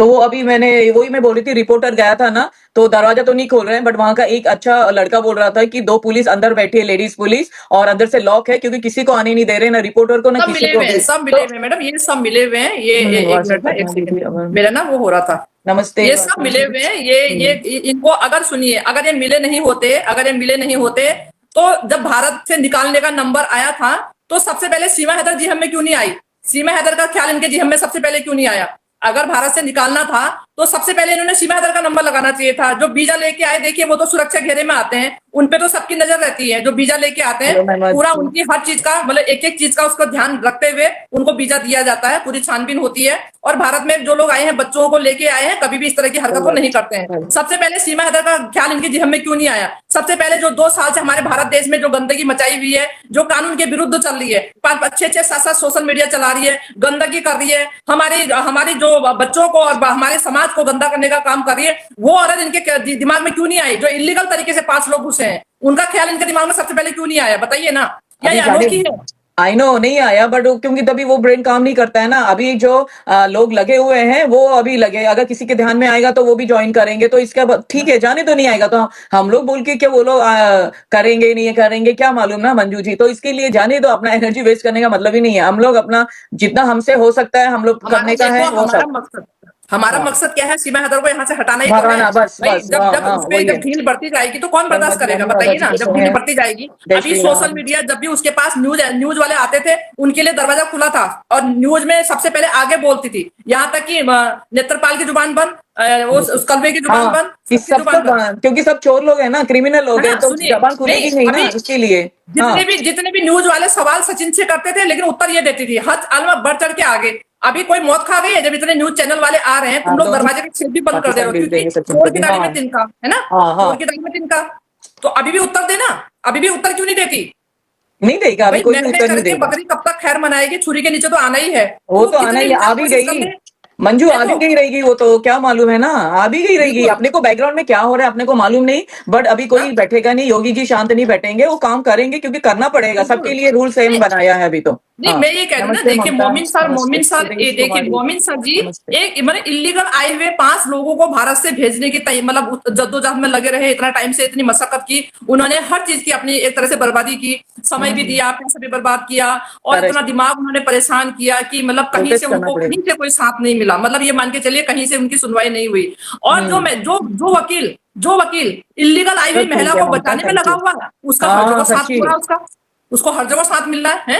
तो वो अभी वही मैं बोल रही थी, रिपोर्टर गया था ना, तो दरवाजा तो नहीं खोल रहे हैं, बट वहां का एक अच्छा लड़का बोल रहा था कि 2 पुलिस अंदर बैठी है, लेडीज पुलिस, और अंदर से लॉक है क्योंकि किसी को आने नहीं दे रहे, ना रिपोर्टर को ना सब किसी मिले को हुए हैं, भी। सब मिले तो हुए हैं मैडम, ये सब मिले हुए हैं। ये एक मिनट ना, व्हाट्सएप एक करना दीदी सेकंड, अब। मेरा ना वो हो रहा था। नमस्ते ये सब मिले व्हाट्सएप। हुए हैं, ये इनको अगर सुनिए, अगर ये मिले नहीं होते, अगर ये मिले नहीं होते, तो जब भारत से निकालने का नंबर आया था, तो सबसे पहले सीमा हैदर जी हमें क्यों नहीं आई? सीमा हैदर का ख्याल इनके जी हमें सबसे पहले क्यों नहीं आया? अगर भारत से निकालना था तो सबसे पहले इन्होंने सीमा हैदर का नंबर लगाना चाहिए था। जो वीजा लेके आए, देखिए वो तो सुरक्षा घेरे में आते हैं, उन पे तो सबकी नजर रहती है। जो वीजा लेके आते हैं, हेलो मेहमद पूरा जी। उनकी हर चीज का मतलब एक एक चीज का उसको ध्यान रखते हुए उनको वीजा दिया जाता है, पूरी छानबीन होती है। और भारत में जो लोग आए हैं, बच्चों को लेके आए हैं, कभी भी इस तरह की हरकत वो नहीं करते हैं। सबसे पहले सीमा हैदर का ख्याल इनके जिहम में क्यों नहीं आया? सबसे पहले जो 2 साल से हमारे भारत देश में जो गंदगी मचाई हुई है, जो कानून के विरुद्ध चल रही है, 5-6-7 सोशल मीडिया चला रही है, गंदगी कर रही है, हमारी हमारी जो बच्चों को और हमारे समाज को गंदा करने का काम कर रही है, वो औरत इनके दिमाग में क्यों नहीं आई? जो इलीगल तरीके से 5 लोग घुसे हैं, उनका ख्याल इनके दिमाग में सबसे पहले क्यों नहीं आया? बताइए ना। या ये अभी जाने, अनोखी है? आई नो नहीं आया, बट क्योंकि तभी वो ब्रेन काम नहीं करता है ना। अभी जो लोग लगे हुए हैं वो अभी लगे, अगर किसी के ध्यान में आएगा तो वो भी ज्वाइन करेंगे, तो इसका ठीक है, जाने तो नहीं आएगा तो हम लोग बोल के क्या वो लोग करेंगे नहीं करेंगे क्या मालूम ना मंजू जी। तो इसके लिए जाने दो, अपना एनर्जी वेस्ट करने का मतलब ही नहीं है। हम लोग अपना जितना हमसे हो सकता है हम लोग हमारा करने का देखो, है वो सब। हमारा हाँ, मकसद क्या है? सीमा हैदर को यहाँ से हटाना ही तो है भगाना, बस भाई। बस, जब हाँ जब हाँ उस पे वही जब है। ढील बढ़ती जाएगी तो कौन बर्दाश्त करेगा? बताइए ना। जब ढील है। बढ़ती जाएगी, जय अभी श्री सोशल राम। मीडिया जब भी उसके पास न्यूज न्यूज वाले आते थे, उनके लिए दरवाजा खुला था, और न्यूज में सबसे पहले आगे बोलती थी। यहाँ तक कि नेत्रपाल की जुबान बंद, उस कलवे की जुबान हाँ, बंद, कि सबकी सब जुबान सब बंद। क्योंकि सब चोर लोग हैं ना, क्रिमिनल है लोग हैं, ना? तो सुनिए, जबान नहीं, खुलेगी नहीं ना अभी इसके लिए। हाँ, जितने भी न्यूज वाले सवाल सचिन से करते थे, लेकिन उत्तर ये देती थी हद आलमा बढ़ चढ़ के आगे। अभी कोई मौत खा गई है जब इतने न्यूज चैनल वाले आ रहे हैं, तुम हाँ लोग तो दरवाजे की छेद भी बंद कर दे रहे पाकिस्तान हो, भेज क्योंकि देंगे सचिन को चोर की भी। दाढ़ी हाँ में तिनका है ना। हाँ हाँ। चोर की दाढ़ी में तिनका। तो अभी भी उत्तर देना, अभी भी उत्तर क्यों नहीं देती? नहीं देगा, अभी भाई कोई भी मैंने उत्तर नहीं करके देगा। बकरी कब तक खैर मनाएगी? छुरी के नीचे तो आना ही है। वो तो तो आना कितनी ही, भी आ आप भी कोशिश कर गई ले। मंजू, आ भी देखो, गई रहेगी वो, तो क्या मालूम है ना, आ भी गई रहेगी। बिल्कुल अपने को बैकग्राउंड में क्या हो रहा है अपने को मालूम नहीं, बट अभी ना, कोई बैठेगा नहीं, योगी जी शांत नहीं बैठेंगे, वो काम करेंगे क्योंकि करना पड़ेगा, सबके बिल्कुल लिए रूल सेम नहीं। बनाया है अभी तो। नहीं, हाँ, मैं ये कह रही हूँ ना, नमस्ते देखिए ममता। नमस्ते मोमिन सर, ये सुरेश देखिए कुमारी। मोमिन सर जी, नमस्ते। एक मतलब इलीगल आए हुए 5 लोगों को भारत से भेजने की मतलब जद्दोजहद में लगे रहे, इतना टाइम से इतनी मशक्कत की। उन्होंने हर चीज की अपनी एक तरह से बर्बादी की, समय भी दिया, पैसा भी बर्बाद किया, और इतना करेक्ट। दिमाग उन्होंने परेशान किया कि मतलब कहीं से प्रोटेस्ट करना उनको पड़ेगा। कहीं से कोई साथ नहीं मिला। मतलब ये मान के चलिए कहीं से उनकी सुनवाई नहीं हुई। और जो हम्म। मैं जो वकील इलीगल आई हुई चल महिला ठीक है को ममता, बचाने में थैंक लगा यू। हुआ है, उसका हर जगह हाँ साथ सच्ची, हो रहा है, उसको हर जगह साथ मिल रहा है।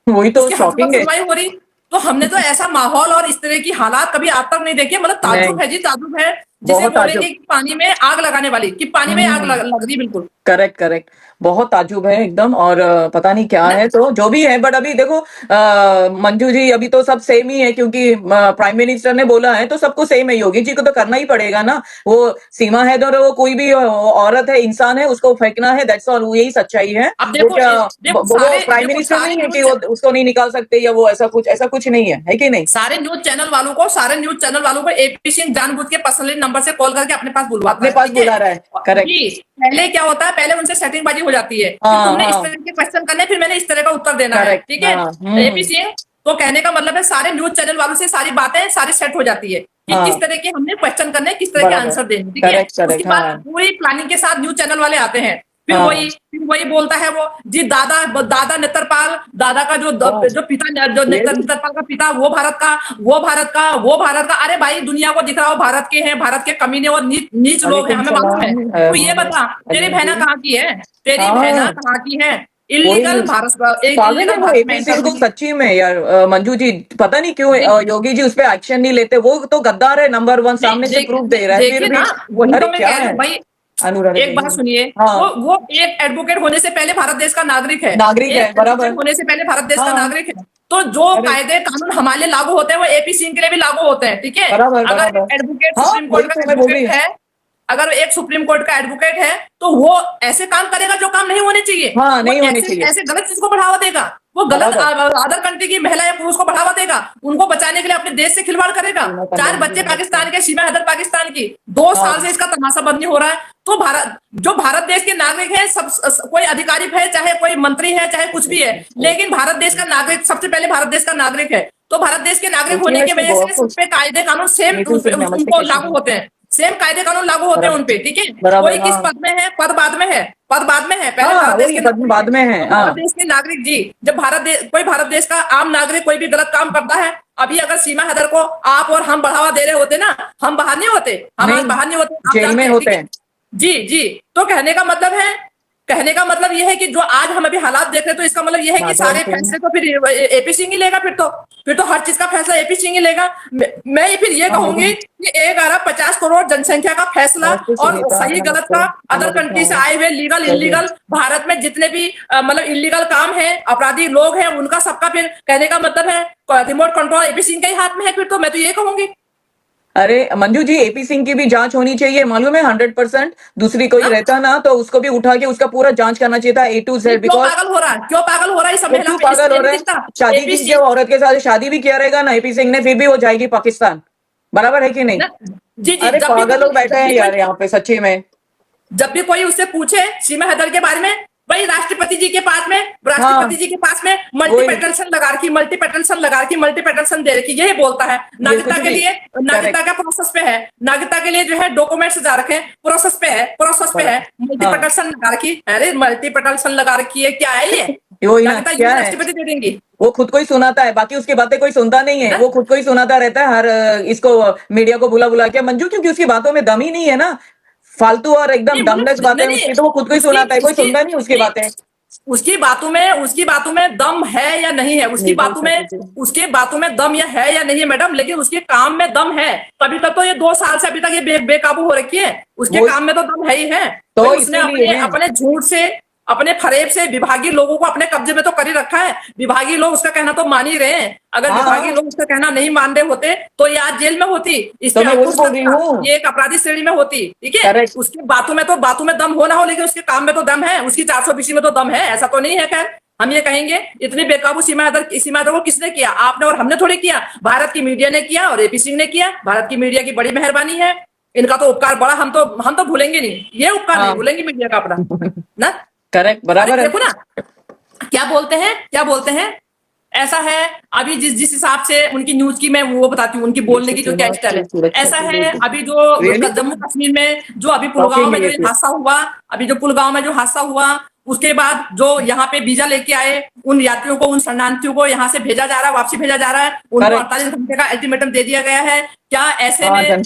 वही तो उसकी हर जगह शॉकिंग है। सुनवाई हो रही। तो हमने तो ऐसा माहौल और इस तरह की हालात कभी आज तक नहीं देखे। मतलब नहीं, ताज्जुब है जी, ताज्जुब है। जिसे बहुत ताजुब। बोलेंगे कि पानी में आग लगाने वाली, कि पानी में आग हम्म। लग रही, बिल्कुल। Correct correct. बहुत ताज्जुब है एकदम, और पता नहीं क्या है ना? है, तो जो भी है, बट अभी देखो मंजू जी, अभी तो सब सेम ही है क्योंकि प्राइम मिनिस्टर ने बोला है तो सबको सेम है। योगी जी को तो करना ही पड़ेगा ना। वो सीमा है तो वो कोई भी औरत है, इंसान है, उसको फेंकना है, दैट्स ऑल, यही सच्चाई है। अब वो देखो क्या, वो प्राइम देखो मिनिस्टर नहीं है कि वो उसको नहीं निकाल सकते, या वो ऐसा कुछ नहीं है कि नहीं। सारे न्यूज चैनल वालों को एपी सिंह जानबूझ के पर्सनली नंबर से कॉल करके अपने पास बुलवाता अपने है, पास ठीक है? बुला रहा है। करेक्ट। जी, पहले क्या होता है, पहले उनसे सेटिंगबाजी हो जाती है कि हाँ तुमने इस हाँ। तरह के क्वेश्चन करने, फिर मैंने इस तरह का उत्तर देना है, करेक्ट। ठीक है? हाँ। एपी सिंह, तो कहने का मतलब है सारे न्यूज चैनल वालों से सारी बातें सारी सेट हो जाती है कि किस हाँ तरह के हमने क्वेश्चन करने, किस तरह के बराबर। आंसर देने, ठीक है? करेक्ट उसके करेक्ट। बाद हाँ पूरी प्लानिंग के साथ न्यूज चैनल वाले आते हैं। हाँ। फिर वही बोलता है वो जी, दादा नेत्रपाल, दादा का हाँ, जो पिता, जो really? नेत्रपाल का पिता, वो भारत का। अरे भाई, दुनिया को दिख रहा हो भारत के हैं, भारत के कमीने और नीच लोग हैं, वालेकुम हमें मालूम है। सलाम तो ये मोहम्मद बता, तेरी अजम बहना जी। कहाँ की है? तेरी बहना हाँ, कहाँ की है? वही पागल है इलीगल वो भारत में एपी एंटर सिंह तो हुई। सच्ची में यार। मंजू जी, पता नहीं क्यों जी, योगी जी उस पे एक्शन नहीं लेते। वो तो गद्दार है नंबर 1, सामने से प्रूफ दे रहा है फिर देखिए भी। ना, वही अरे तो मैं क्या कह रही है। हूँ भाई। अनुराधा एक बात जी। सुनिए, हाँ, वो एक एडवोकेट होने से पहले भारत देश का नागरिक है। नागरिक है एक एडवोकेट बराबर। होने से पहले भारत देश का हाँ। नागरिक है। तो जो अरे कायदे कानून हमारे लिए लागू होते हैं, वो एपी सिंह के लिए भी लागू होते हैं, ठीक है? बराबर अगर बराबर। एक एडवोकेट हाँ सुप्रीम वही कोर्ट का तो मैं बोल रही एडवोकेट हूँ। है, अगर एक सुप्रीम कोर्ट का एडवोकेट है, तो वो ऐसे काम करेगा जो काम नहीं होने चाहिए। हाँ, वो नहीं होनी ऐसे चाहिए। ऐसे गलत चीज को बढ़ावा देगा। वो गलत बराबर। अदर कंट्री की महिला या पुरुष को बढ़ावा देगा, उनको बचाने के लिए अपने देश से खिलवाड़ करेगा। सीमा 4 पंडित जी बच्चे नमस्ते। पाकिस्तान के, सीमा हैदर पाकिस्तान की, 2 साल हाँ से इसका तमाशा बंद नहीं हो रहा है। तो जो भारत देश के नागरिक है, कोई अधिकारी है, चाहे कोई मंत्री है, चाहे कुछ भी है, लेकिन भारत देश का नागरिक सबसे पहले भारत देश का नागरिक है। तो भारत देश के नागरिक होने की वजह से सब पे कायदे कानून सेम उनको लागू होते हैं, सेम कायदे कानून लागू होते हैं उनपे, ठीक है। कोई किस पद में है, पद बाद में है, पद बाद में है, पहले भारत देश के बाद में है। भारत देश के नागरिक जी, जब कोई भारत देश का आम नागरिक कोई भी गलत काम करता है, अभी अगर सीमा हैदर को आप और हम बढ़ावा दे रहे होते ना, हम बाहर नहीं होते, हम बाहर नहीं होते, जेल में होते हैं। जी जी। तो कहने का मतलब यह है कि जो आज हम अभी हालात देख रहे हैं, तो इसका मतलब यह है कि सारे फैसले तो फिर एपी सिंह ही लेगा, फिर तो हर चीज का फैसला एपी सिंह ही लेगा। मैं फिर ये कहूंगी कि 1 अरब 50 करोड़ जनसंख्या का फैसला और सही गलत का अदर कंट्री से आए हुए लीगल इलीगल भारत में जितने भी मतलब इलीगल काम है, अपराधी लोग हैं, उनका सबका फिर कहने का मतलब है रिमोट कंट्रोल एपी सिंह के ही हाथ में है। फिर तो मैं तो ये कहूंगी। अरे मंजू जी, एपी सिंह की भी जांच होनी चाहिए, मालूम है 100%। दूसरी कोई रहता ना तो उसको भी उठा के उसका पूरा जांच करना चाहिए था A to Z। क्यों पागल हो रहा है, क्यों पागल हो रहा है, क्यों पागल हो रहा है? शादी की जो औरत के साथ शादी भी किया रहेगा ना एपी सिंह ने, फिर भी वो जाएगी पाकिस्तान, बराबर है कि नहीं? जी जी। अरे पागल लोग बैठे हैं यार यहाँ पे सच्ची में। जब भी कोई उससे पूछे सीमा हैदर के बारे में, भाई राष्ट्रपति जी के पास में, राष्ट्रपति जी के पास में मल्टीपेटल्सन दे रखी, यही बोलता है। नागरिकता के लिए, नागरिकता का प्रोसेस पे है, नागरिकता के लिए जो है डॉक्यूमेंट्स जा रखे हैं, प्रोसेस पे है, मल्टीपेटल्सन लगा रखी। अरे मल्टीपेटल्सन लगा रखी है, क्या है ये? क्या है? राष्ट्रपति दे देंगी। वो खुद को ही सुनाता है, बाकी उसकी बातें कोई सुनता नहीं है। वो खुद को ही सुनाता रहता है हर इसको मीडिया को बुला के मंजू, क्योंकि उसकी बातों में दम ही नहीं है ना, फालतू और एकदम दमलेस बातें उसकी, तो वो खुद को ही सुनाता है, कोई सुनता नहीं उसकी बातें। उसकी बातों में दम है या नहीं है, उसकी बातों में दम या है या नहीं है मैडम, लेकिन उसके काम में दम है। तभी तक तो ये 2 साल से अभी तक ये बेकाबू हो रखी है, उसके काम में तो दम है ही है। तो उसने अपने झूठ से, अपने फरेब से विभागीय लोगों को अपने कब्जे में तो कर ही रखा है। विभागीय लोग उसका कहना तो मान ही रहे हैं। अगर विभागीय लोग उसका कहना नहीं मान रहे होते तो ये आज जेल में होती, ये एक अपराधी श्रेणी में होती, ठीक है। उसकी बातों में दम हो ना हो, लेकिन उसके काम में तो दम है, उसकी 420 में तो दम है, ऐसा तो नहीं है। खैर हम ये कहेंगे इतनी बेकाबू सीमा हैदर को किसने किया? आपने और हमने थोड़ी किया, भारत की मीडिया ने किया और एपी सिंह ने किया। भारत की मीडिया की बड़ी मेहरबानी है, इनका तो उपकार बड़ा, हम तो भूलेंगे नहीं, ये उपकार नहीं भूलेंगे मीडिया का अपना ना। करेक्ट, बराबर है। देखो ना क्या बोलते हैं ऐसा है। अभी जिस हिसाब से उनकी न्यूज की मैं वो बताती हूँ, उनकी बोलने की जो क्या स्टाइल है, ऐसा है। अभी जो जम्मू कश्मीर में जो अभी पुलगांव में जो हादसा हुआ, उसके बाद जो यहाँ पे वीजा लेके आए उन यात्रियों को, उन शरणार्थियों को यहाँ से भेजा जा रहा है, वापसी भेजा जा रहा है, उनको 48 घंटे का अल्टीमेटम दे दिया गया है। क्या ऐसे में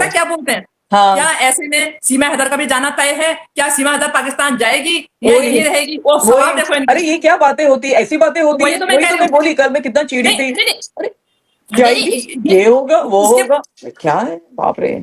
क्या बोलते हैं, क्या ऐसे में सीमा हैदर का भी जाना तय है? क्या सीमा हैदर पाकिस्तान जाएगी या यही रहेगी? वो सवाल देखो। अरे ये क्या बातें होती है, ऐसी बातें होती है। तो मैं बोली कल, मैं कितना चिढ़ी थी। जाएगी, ये होगा वो होगा, क्या है बाप रे,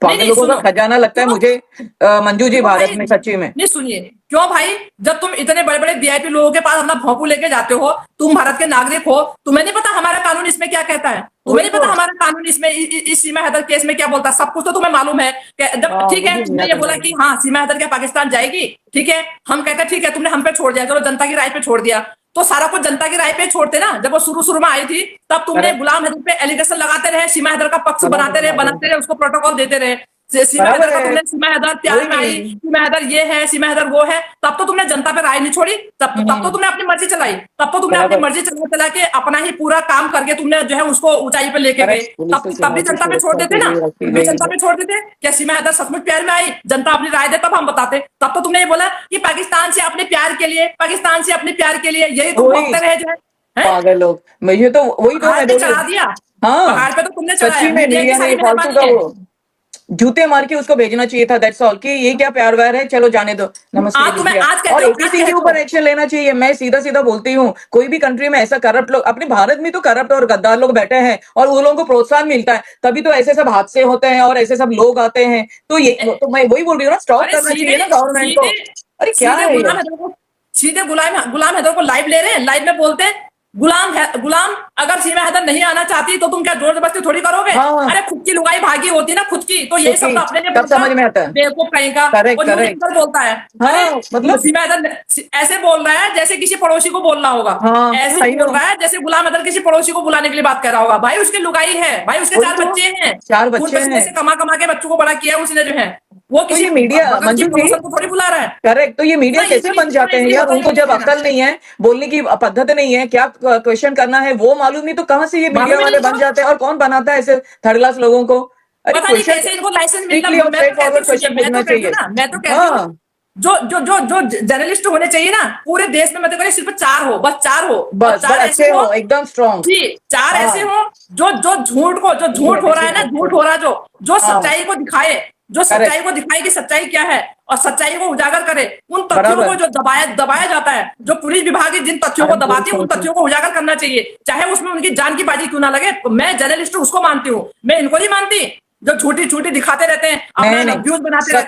पागल लोगों का खजाना लगता है मुझे मंजू जी भारत में, सच्ची में। नहीं सुनिए, क्यों भाई, जब तुम इतने बड़े बड़े वीआईपी लोगों के पास अपना भोंपू लेके जाते हो, तुम भारत के नागरिक हो, तुम्हें नहीं पता हमारा कानून इसमें क्या कहता है? तुम्हें नहीं पता हमारा कानून इसमें इस सीमा हैदर केस में क्या बोलता है? सब कुछ तो तुम्हें मालूम है। जब ठीक है तुमने ये बोला कि हाँ सीमा हैदर क्या पाकिस्तान जाएगी, ठीक है, हम कहते हैं ठीक है, तुमने हम पे छोड़ दिया, चलो जनता की राय पे छोड़ दिया, तो सारा कुछ जनता की राय पे छोड़ते ना। जब वो शुरू में आई थी तब तुमने गुलाम हैदर पे एलिगेशन लगाते रहे, सीमा हैदर का पक्ष बनाते रहे, उसको प्रोटोकॉल देते रहे। सीमा हैदर का तुमने, सीमा हैदर प्यार में आई, सीमा हैदर ये है, सीमा हैदर वो है, तब तो तुमने जनता पे राय नहीं छोड़ी, तब तो तुमने अपनी मर्जी चलाई, चला के अपना ही पूरा काम करके तुमने जो है उसको ऊंचाई पे लेके गए। तब भी जनता पे छोड़ देते ना, जनता पे छोड़ देते। क्या सीमा हैदर सचमुच प्यार में आई, जनता अपनी राय दे तब हम बताते। तब तो तुमने ये बोला कि पाकिस्तान से अपने प्यार के लिए, यही तुम बोलते रहे जो है पागल लोग। मुझे तो वही तो चढ़ा दिया, पहाड़ पे तो तुमने सच्ची में मीडिया ने फालतू का वो जूते मार के उसको भेजना चाहिए था, दैट्स ऑल। कि ये क्या प्यार व्यार है, चलो जाने दो, नमस्ते। और एपी सिंह के ऊपर एक्शन लेना चाहिए। मैं सीधा बोलती हूँ, कोई भी कंट्री में ऐसा करप्ट लोग, अपने भारत में तो करप्ट और गद्दार लोग बैठे हैं और उन लोगों को प्रोत्साहन मिलता है, तभी तो ऐसे सब हादसे होते हैं और ऐसे सब लोग आते हैं। तो ये तो मैं वही बोल रही हूँ ना, स्टॉप करना चाहिए ना गवर्नमेंट को। अरे क्या है, सीधे गुलाम हैदर को लाइव ले रहे हैं, लाइव में बोलते हैं गुलाम अगर सीमा हैदर नहीं आना चाहती तो तुम क्या जोर जबरदस्ती थोड़ी करोगे? अरे खुद की लुगाई भागी होती ना, खुद की, तो ये सब अपने लिए समझ में आता है, बेवकूफ कहीं का। बोलता है मतलब सीमा हैदर ऐसे बोल रहा है जैसे किसी पड़ोसी को बोलना होगा, ऐसे बोल रहा है जैसे गुलाम हैदर किसी पड़ोसी को बुलाने के लिए बात कर रहा होगा। भाई उसकी लुगाई है, भाई उसके 4 बच्चे हैं, 4 बच्चे हैं, कमा के बच्चों को बड़ा किया उसने जो है। वो तो किसी ये मीडिया भगत की मंजू जी प्रमोशन को थोड़ी बुला रहा है। करेक्ट, तो ये मीडिया नहीं, कैसे बन जाते हैं इसलिए यार? बताइए उनको जब मुझे ना, अक्ल नहीं है, बोलने की पद्धत नहीं है, क्या क्वेश्चन करना है वो मालूम नहीं, तो कहाँ से ये मीडिया मालूम ही वाले नहीं बन तो जाते हैं? और कौन बनाता है ऐसे थर्ड क्लास लोगों को? अरे पता नहीं क्वेश्चन कैसे इनको लाइसेंस मिलता। स्ट्रिक्टली और मैं तो स्ट्रेट कहती हूँ, फॉरवर्ड सुनिए, क्वेश्चन मैं पूछना तो कहती हूँ चाहिए। ना, मैं तो कहती हूँ, हाँ, जो जर्नलिस्ट होने चाहिए ना पूरे देश में, मैं तो कह रही सिर्फ 4 हो, बस 4 हो, और बस 4 अच्छे ऐसे हो हो, एकदम स्ट्रॉन्ग। जी, 4 ऐसे हाँ हो जो झूठ हो रहा है ना, झूठ हो रहा है, जो हाँ, सच्चाई को दिखाए, जो सच्चाई करेक्ट, को दिखाए कि सच्चाई क्या है, और सच्चाई को उजागर करे। उन तथ्यों को बराबर। जो दबाया जाता है, जो पुलिस विभाग की जिन तथ्यों को दबाती है, उन तथ्यों को उजागर करना चाहिए, चाहे उसमें उनकी जान की बाजी क्यों ना लगे। तो मैं जर्नलिस्ट उसको मानती हूँ, मैं इनको नहीं मानती जो झूठी झूठी दिखाते रहते हैं, अपना नहीं नहीं, व्यूज बनाते रहते हैं।